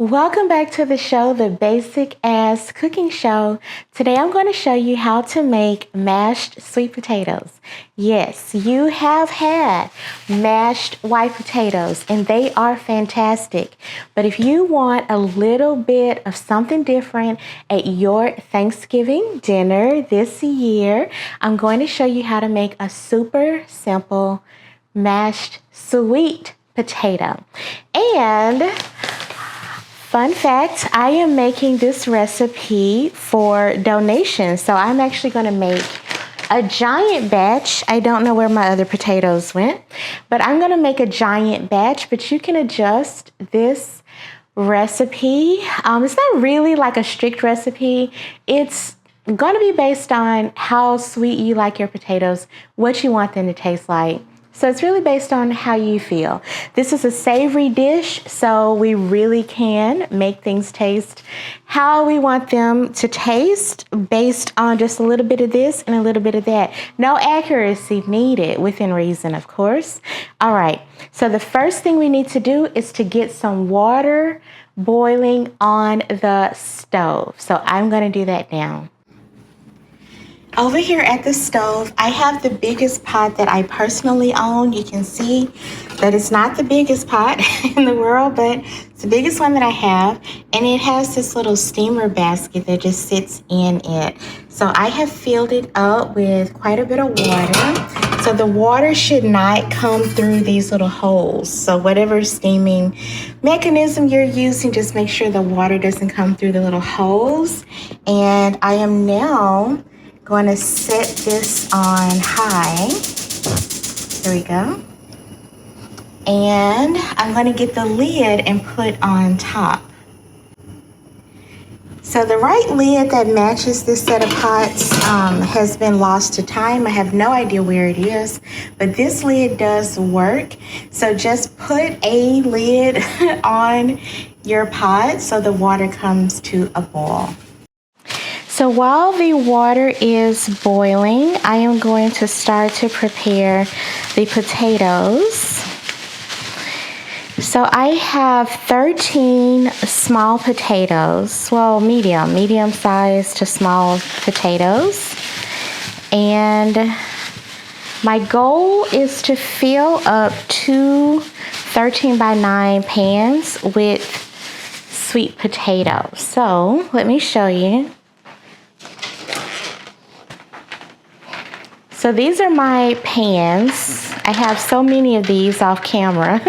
Welcome back to the show, The Basic Ass Cooking Show. Today I'm going to show you how to make mashed sweet potatoes. Yes, you have had mashed white potatoes and they are fantastic. But if you want a little bit of something different at your Thanksgiving dinner this year, I'm going to show you how to make a super simple mashed sweet potato. And fun fact, I am making this recipe for donations. So I'm actually going to make a giant batch. I don't know where my other potatoes went, but I'm going to make a giant batch, but you can adjust this recipe. It's not really like a strict recipe. It's going to be based on how sweet you like your potatoes, what you want them to taste like. So it's really based on how you feel. This is a savory dish, so we really can make things taste how we want them to taste based on just a little bit of this and a little bit of that. No accuracy needed, within reason, of course. All right, so the first thing we need to do is to get some water boiling on the stove. So I'm going to do that now. Over here at the stove, I have the biggest pot that I personally own. You can see that it's not the biggest pot in the world, but it's the biggest one that I have. And it has this little steamer basket that just sits in it. So I have filled it up with quite a bit of water. So the water should not come through these little holes. So whatever steaming mechanism you're using, just make sure the water doesn't come through the little holes. And I am now going to set this on high. There we go. And I'm going to get the lid and put on top. So the right lid that matches this set of pots has been lost to time. I have no idea where it is, but this lid does work. So just put a lid on your pot so the water comes to a boil. So while the water is boiling, I am going to start to prepare the potatoes. So I have 13 small potatoes, well, medium size to small potatoes. And my goal is to fill up two 13 by 9 pans with sweet potatoes. So let me show you. So these are my pans. I have so many of these off camera,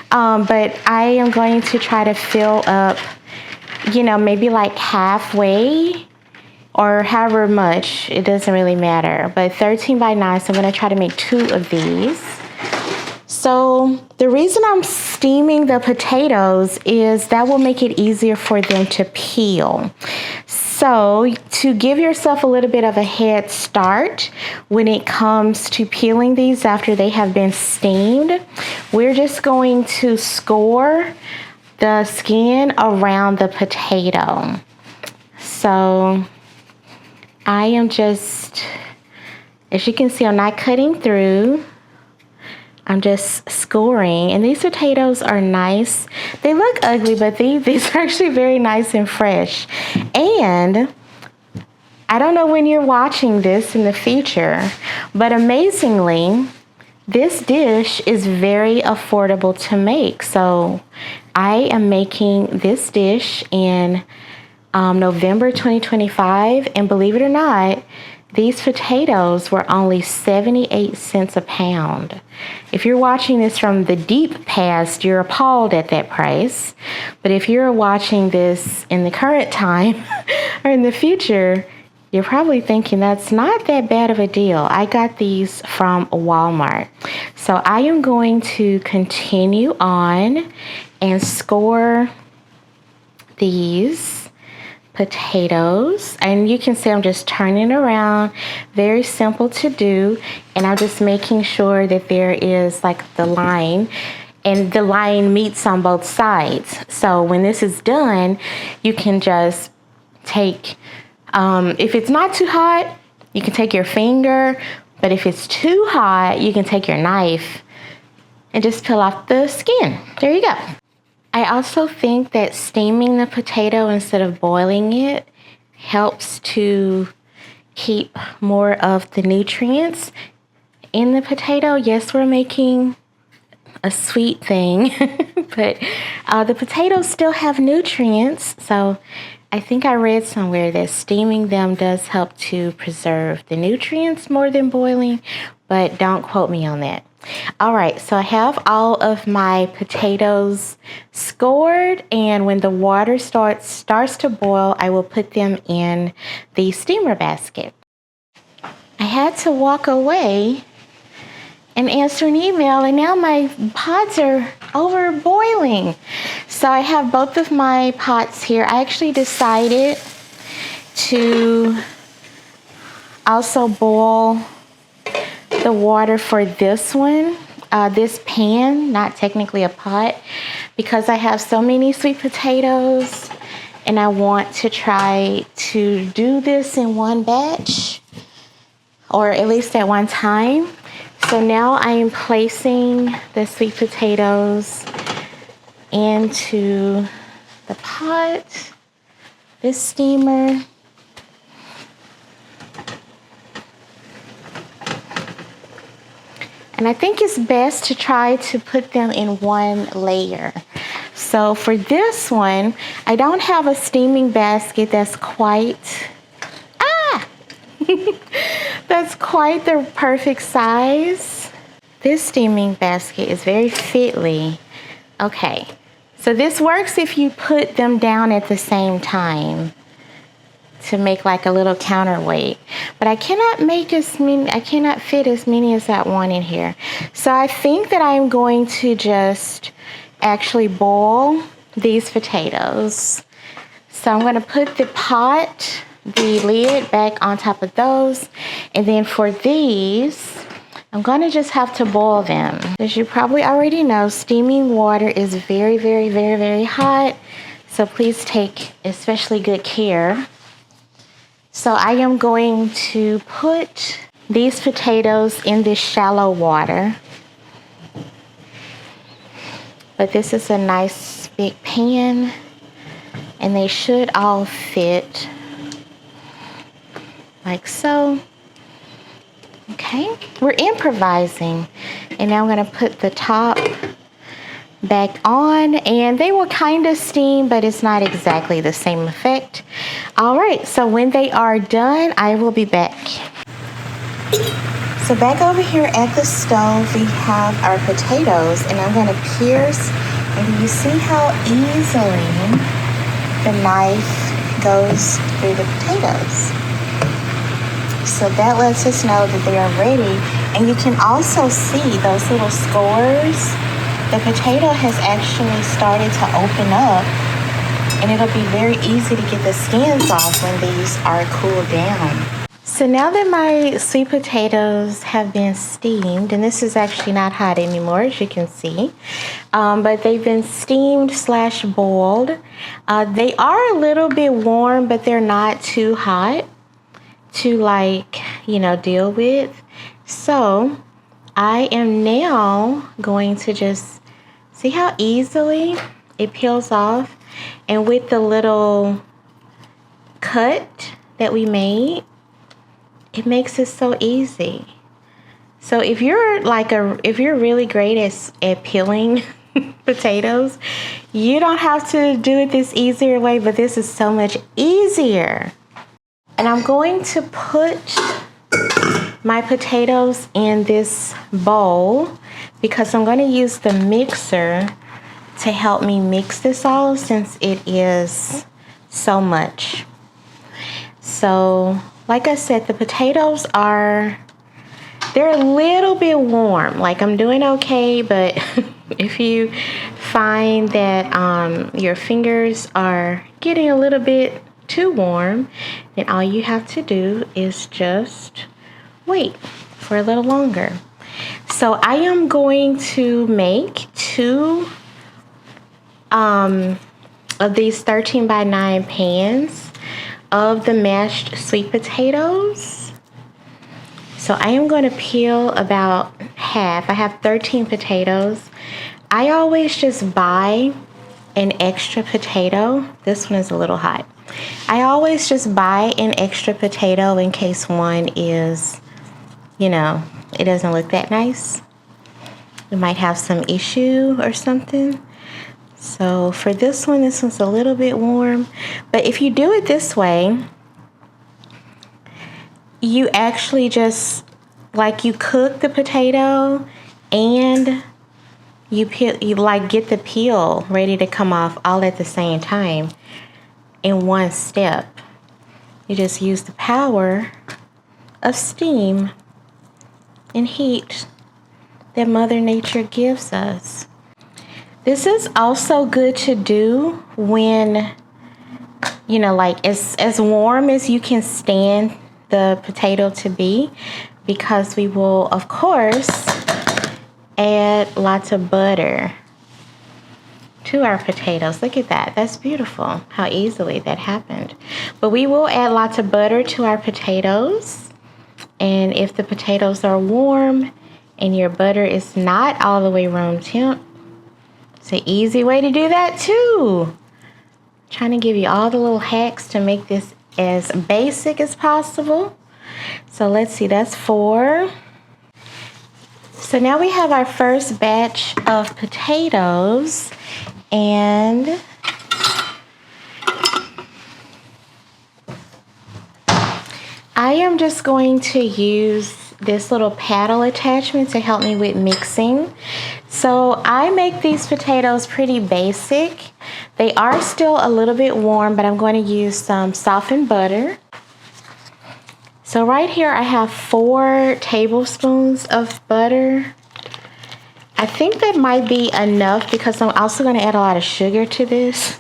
but I am going to try to fill up, maybe like halfway or however much. It doesn't really matter, but 13 by 9, so I'm going to try to make 2 of these. So the reason I'm steaming the potatoes is that will make it easier for them to peel. So to give yourself a little bit of a head start when it comes to peeling these after they have been steamed, we're just going to score the skin around the potato. So I am just, as you can see, I'm not cutting through. I'm just scoring, and these potatoes are nice. They look ugly, but these are actually very nice and fresh. And I don't know when you're watching this in the future, but amazingly, this dish is very affordable to make. So I am making this dish in November 2025, and believe it or not, these potatoes were only 78 cents a pound. If you're watching this from the deep past, you're appalled at that price. But if you're watching this in the current time or in the future, you're probably thinking that's not that bad of a deal. I got these from Walmart. So I am going to continue on and score these potatoes, and you can see I'm just turning around. Very simple to do, and I'm just making sure that there is like the line, and the line meets on both sides. So when this is done, you can just take, if it's not too hot, you can take your finger, but if it's too hot, you can take your knife and just peel off the skin. There you go. I also think that steaming the potato instead of boiling it helps to keep more of the nutrients in the potato. Yes, we're making a sweet thing, but the potatoes still have nutrients. So I think I read somewhere that steaming them does help to preserve the nutrients more than boiling, but don't quote me on that. All right, so I have all of my potatoes scored, and when the water starts to boil, I will put them in the steamer basket. I had to walk away and answer an email, and now my pots are over boiling. So I have both of my pots here. I actually decided to also boil the water for this one, this pan, not technically a pot, because I have so many sweet potatoes and I want to try to do this in one batch, or at least at one time. So now I am placing the sweet potatoes into the pot, this steamer. And I think it's best to try to put them in one layer. So for this one, I don't have a steaming basket that's quite, that's quite the perfect size. This steaming basket is very fitly. Okay, so this works if you put them down at the same time to make like a little counterweight, but I cannot fit as many as that one in here. So I think that I'm going to just actually boil these potatoes. So I'm going to put the lid back on top of those, and then for these, I'm going to just have to boil them. As you probably already know, steaming water is very, very, very, very hot, so please take especially good care. So I am going to put these potatoes in this shallow water. But this is a nice big pan, and they should all fit like so. Okay, we're improvising. And now I'm going to put the top back on, and they will kind of steam, but it's not exactly the same effect. All right, so when they are done, I will be back. So back over here at the stove, we have our potatoes, and I'm going to pierce, and you see how easily the knife goes through the potatoes. So that lets us know that they are ready, and you can also see those little scores. The potato has actually started to open up, and it'll be very easy to get the skins off when these are cooled down. So now that my sweet potatoes have been steamed, and this is actually not hot anymore, as you can see, but they've been steamed / boiled. They are a little bit warm, but they're not too hot to deal with. So I am now going to just see how easily it peels off, and with the little cut that we made, it makes it so easy. So if you're really great at peeling potatoes, you don't have to do it this easier way, but this is so much easier. And I'm going to put my potatoes in this bowl because I'm going to use the mixer to help me mix this all, since it is so much. So like I said, the potatoes they're a little bit warm. Like, I'm doing okay, but if you find that your fingers are getting a little bit too warm, then all you have to do is just wait for a little longer. So I am going to make 2 of these 13 by 9 pans of the mashed sweet potatoes. So I am going to peel about half. I have 13 potatoes. I always just buy an extra potato. This one is a little hot. I always just buy an extra potato in case one is, you know, it doesn't look that nice. We might have some issue or something. So for this one's a little bit warm. But if you do it this way, you actually just, like, you cook the potato and you like get the peel ready to come off all at the same time in one step. You just use the power of steam and heat that Mother Nature gives us. This is also good to do when, you know, like as warm as you can stand the potato to be, because we will, of course, add lots of butter to our potatoes. Look at that. That's beautiful how easily that happened. But we will add lots of butter to our potatoes. And if the potatoes are warm and your butter is not all the way room temp, it's an easy way to do that too. I'm trying to give you all the little hacks to make this as basic as possible. So let's see, that's 4. So now we have our first batch of potatoes, and I am just going to use this little paddle attachment to help me with mixing. So I make these potatoes pretty basic. They are still a little bit warm, but I'm going to use some softened butter. So right here I have 4 tablespoons of butter. I think that might be enough because I'm also going to add a lot of sugar to this.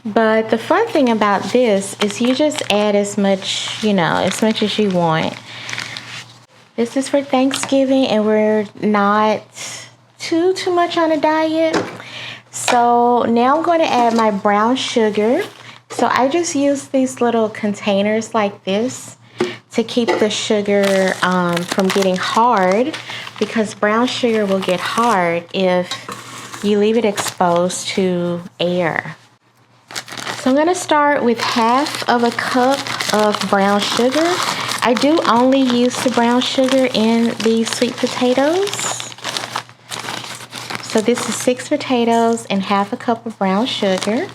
But the fun thing about this is you just add as much, you know, as much as you want. This is for Thanksgiving and we're not too much on a diet. So now I'm going to add my brown sugar. So I just use these little containers like this to keep the sugar from getting hard, because brown sugar will get hard if you leave it exposed to air. So I'm going to start with half of a cup of brown sugar. I do only use the brown sugar in these sweet potatoes. So this is 6 potatoes and half a cup of brown sugar.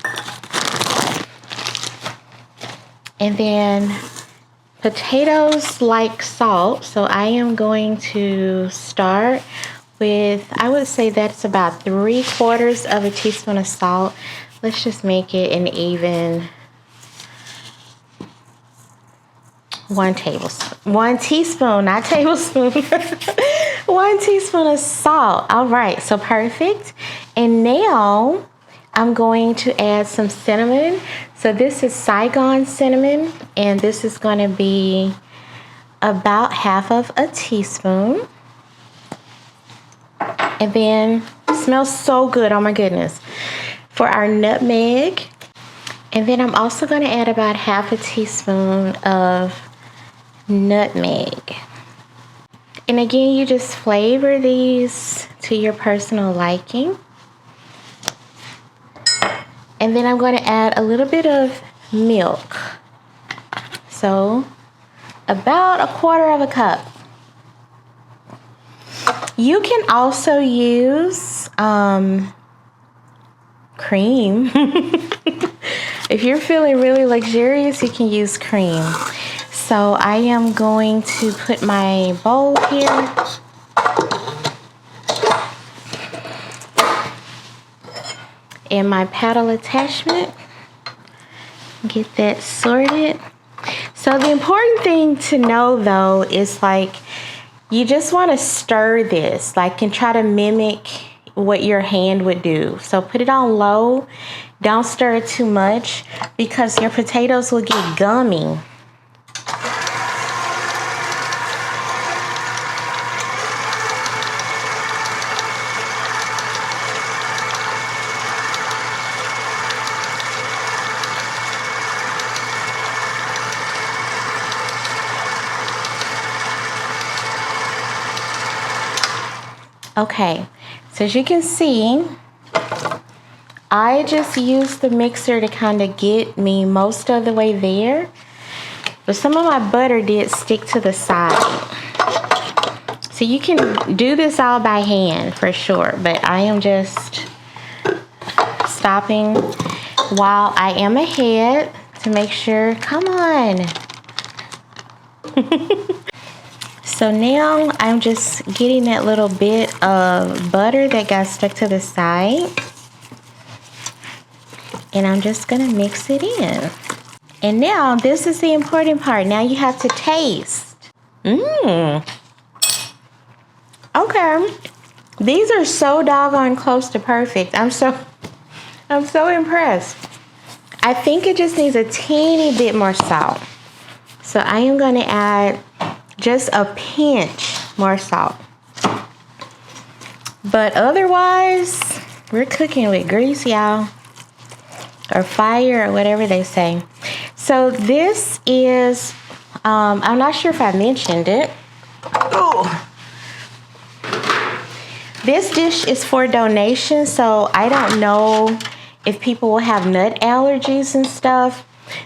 And then potatoes like salt, so I am going to start with, I would say that's about 3/4 of a teaspoon of salt. Let's just make it an even 1 tablespoon. 1 teaspoon, not tablespoon. 1 teaspoon of salt. All right, so perfect. And now I'm going to add some cinnamon. So this is Saigon cinnamon, and this is going to be about half of a teaspoon. And then, it smells so good, oh my goodness. For our nutmeg, and then I'm also going to add about half a teaspoon of nutmeg. And again, you just flavor these to your personal liking. And then I'm going to add a little bit of milk. So about 1/4 of a cup. You can also use cream. If you're feeling really luxurious, you can use cream. So I am going to put my bowl here. And my paddle attachment. Get that sorted. So the important thing to know though is, like, you just want to stir this, like, and try to mimic what your hand would do. So put it on low. Don't stir it too much because your potatoes will get gummy. Okay, so as you can see, I just used the mixer to kind of get me most of the way there, but some of my butter did stick to the side. So you can do this all by hand for sure, but I am just stopping while I am ahead to make sure. Come on. So now I'm just getting that little bit of butter that got stuck to the side, and I'm just gonna mix it in. And now this is the important part. Now you have to taste. Okay, these are so doggone close to perfect. I'm so impressed. I think it just needs a teeny bit more salt. So I am going to add just a pinch more salt. But otherwise, we're cooking with grease, y'all. Or fire, or whatever they say. So this is, I'm not sure if I mentioned it. Oh. This dish is for donation, so I don't know if people will have nut allergies and stuff.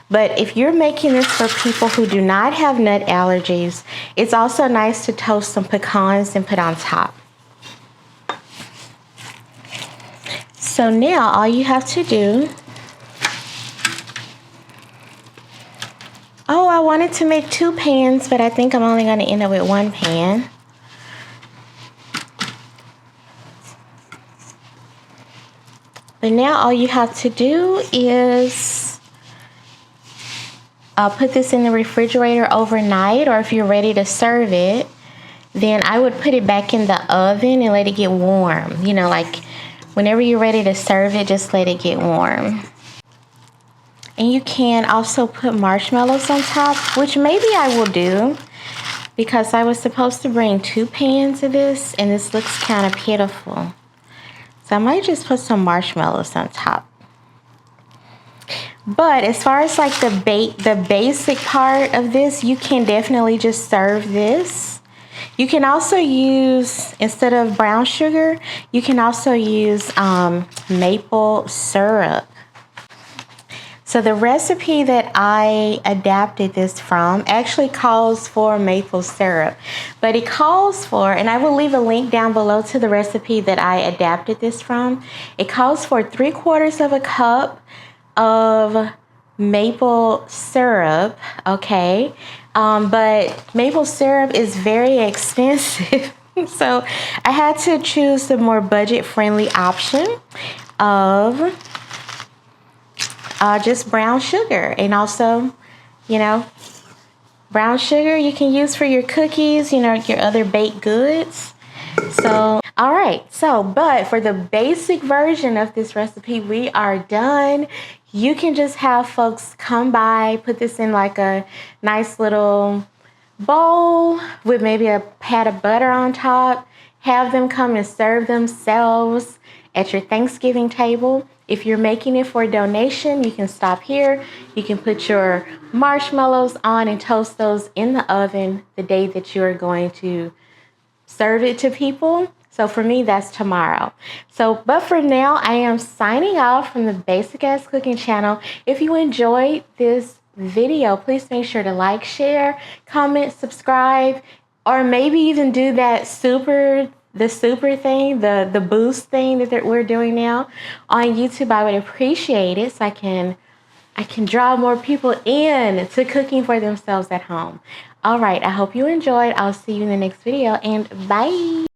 But if you're making this for people who do not have nut allergies, it's also nice to toast some pecans and put on top. So now all you have to do, oh, I wanted to make 2 pans, but I think I'm only going to end up with 1 pan. But now all you have to do is put this in the refrigerator overnight, or if you're ready to serve it, then I would put it back in the oven and let it get warm. You know, like whenever you're ready to serve it, just let it get warm. And you can also put marshmallows on top, which maybe I will do because I was supposed to bring 2 pans of this and this looks kind of pitiful. So I might just put some marshmallows on top. But as far as like the basic part of this, you can definitely just serve this. You can also use, instead of brown sugar, you can also use maple syrup. So the recipe that I adapted this from actually calls for maple syrup, but it calls for, and I will leave a link down below to the recipe that I adapted this from. It calls for 3/4 cup of maple syrup, okay? But maple syrup is very expensive. So I had to choose the more budget-friendly option of just brown sugar. And also, you know, brown sugar you can use for your cookies, you know, your other baked goods. So, all right. So, but for the basic version of this recipe, we are done. You can just have folks come by, put this in like a nice little bowl with maybe a pat of butter on top, have them come and serve themselves at your Thanksgiving table. If you're making it for a donation, you can stop here. You can put your marshmallows on and toast those in the oven the day that you're going to serve it to people. So for me, that's tomorrow. So, but for now, I am signing off from the Basic Ass Cooking channel. If you enjoyed this video, please make sure to like, share, comment, subscribe, or maybe even do that the super thing, the boost thing that we're doing now on YouTube. I would appreciate it so I can draw more people in to cooking for themselves at home. All right, I hope you enjoyed. I'll see you in the next video, and bye.